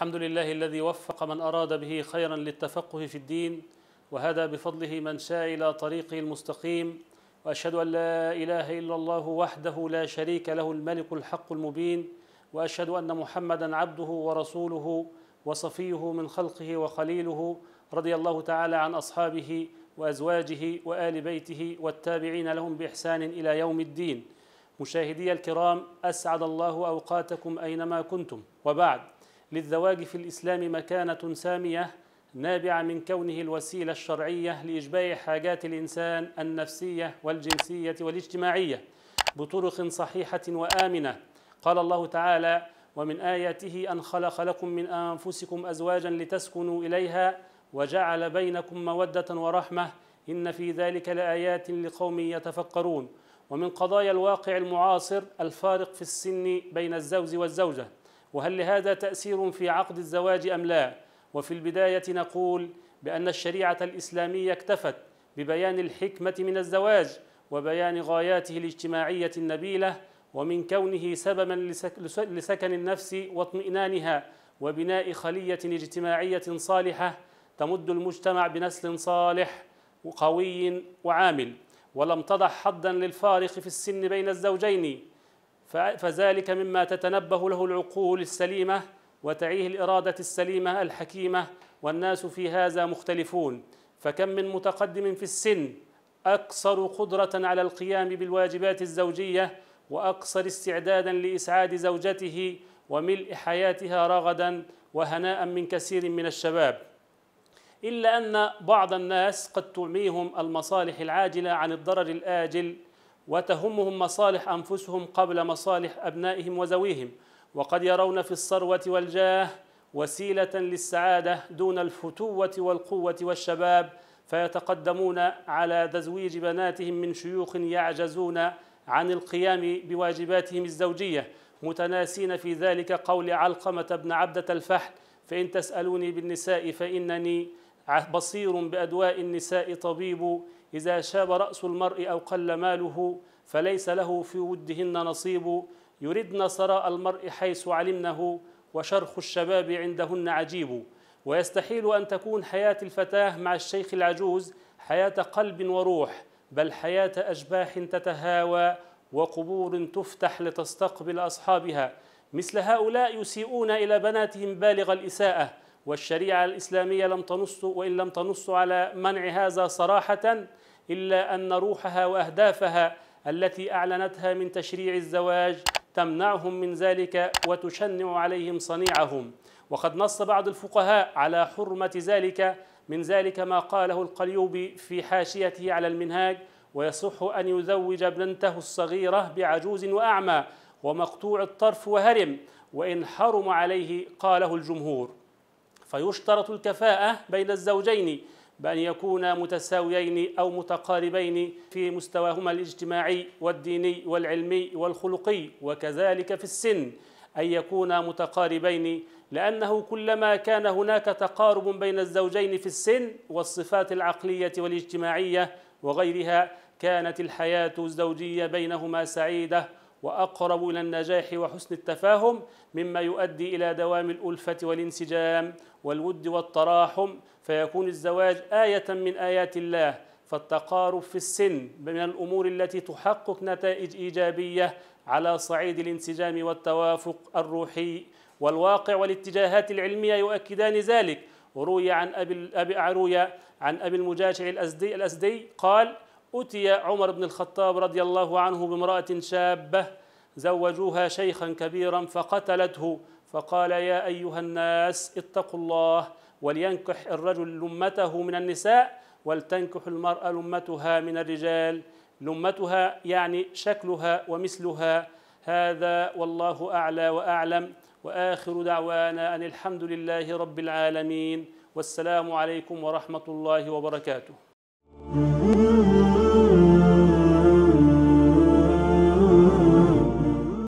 الحمد لله الذي وفق من أراد به خيرا للتفقه في الدين وهدى بفضله من شاء إلى طريقه المستقيم، وأشهد أن لا إله إلا الله وحده لا شريك له الملك الحق المبين، وأشهد أن محمدا عبده ورسوله وصفيه من خلقه وخليله، رضي الله تعالى عن أصحابه وأزواجه وآل بيته والتابعين لهم بإحسان إلى يوم الدين. مشاهدي الكرام، أسعد الله أوقاتكم أينما كنتم، وبعد، للزواج في الإسلام مكانة سامية نابعة من كونه الوسيلة الشرعية لإشباع حاجات الإنسان النفسية والجنسية والاجتماعية بطرق صحيحة وآمنة. قال الله تعالى: ومن آياته أن خلق لكم من أنفسكم أزواجا لتسكنوا إليها وجعل بينكم مودة ورحمة إن في ذلك لآيات لقوم يتفكرون. ومن قضايا الواقع المعاصر الفارق في السن بين الزوج والزوجة، وهل لهذا تأثير في عقد الزواج أم لا؟ وفي البداية نقول بأن الشريعة الإسلامية اكتفت ببيان الحكمة من الزواج وبيان غاياته الاجتماعية النبيلة، ومن كونه سببا لسكن النفس واطمئنانها وبناء خلية اجتماعية صالحة تمد المجتمع بنسل صالح وقوي وعامل. ولم تضع حدا للفارق في السن بين الزوجين، فذلك مما تتنبه له العقول السليمة وتعيه الإرادة السليمة الحكيمة، والناس في هذا مختلفون. فكم من متقدم في السن أكثر قدرة على القيام بالواجبات الزوجية وأكثر استعدادا لإسعاد زوجته وملء حياتها رغدا وهناء من كثير من الشباب، إلا أن بعض الناس قد تعميهم المصالح العاجلة عن الضرر الآجل، وتهمهم مصالح أنفسهم قبل مصالح أبنائهم وذويهم، وقد يرون في الثروة والجاه وسيلة للسعادة دون الفتوة والقوة والشباب، فيتقدمون على تزويج بناتهم من شيوخ يعجزون عن القيام بواجباتهم الزوجية، متناسين في ذلك قول علقمة بن عبدة الفحل: فإن تسألوني بالنساء فإنني بصير بأدواء النساء طبيب، إذا شاب رأس المرء أو قل ماله فليس له في ودهن نصيب، يردن ثراء المرء حيث علمنه وشرخ الشباب عندهن عجيب. ويستحيل أن تكون حياة الفتاة مع الشيخ العجوز حياة قلب وروح، بل حياة أشباح تتهاوى وقبور تفتح لتستقبل أصحابها. مثل هؤلاء يسيئون إلى بناتهم بالغ الإساءة، والشريعة الإسلامية وإن لم تنص على منع هذا صراحة، إلا أن روحها وأهدافها التي أعلنتها من تشريع الزواج تمنعهم من ذلك وتشنع عليهم صنيعهم. وقد نص بعض الفقهاء على حرمة ذلك، من ذلك ما قاله القليوبي في حاشيته على المنهاج: ويصح أن يزوج ابنته الصغيرة بعجوز وأعمى ومقطوع الطرف وهرم، وإن حرم عليه قاله الجمهور. فيشترط الكفاءة بين الزوجين بأن يكونا متساويين أو متقاربين في مستواهما الاجتماعي والديني والعلمي والخلقي، وكذلك في السن أن يكونا متقاربين، لأنه كلما كان هناك تقارب بين الزوجين في السن والصفات العقلية والاجتماعية وغيرها كانت الحياة الزوجية بينهما سعيدة وأقرب إلى النجاح وحسن التفاهم، مما يؤدي إلى دوام الألفة والانسجام والود والتراحم، فيكون الزواج آية من آيات الله. فالتقارب في السن من الأمور التي تحقق نتائج إيجابية على صعيد الانسجام والتوافق الروحي والواقع، والاتجاهات العلمية يؤكدان ذلك. وروي عن أبي المجاشع الأزدي قال: أتي عمر بن الخطاب رضي الله عنه بامرأة شابة زوجوها شيخا كبيرا فقتلته، فقال: يا أيها الناس اتقوا الله، ولينكح الرجل لمته من النساء ولتنكح المرأة لمتها من الرجال. لمتها يعني شكلها ومثلها. هذا والله أعلى وأعلم، وآخر دعوانا أن الحمد لله رب العالمين، والسلام عليكم ورحمة الله وبركاته.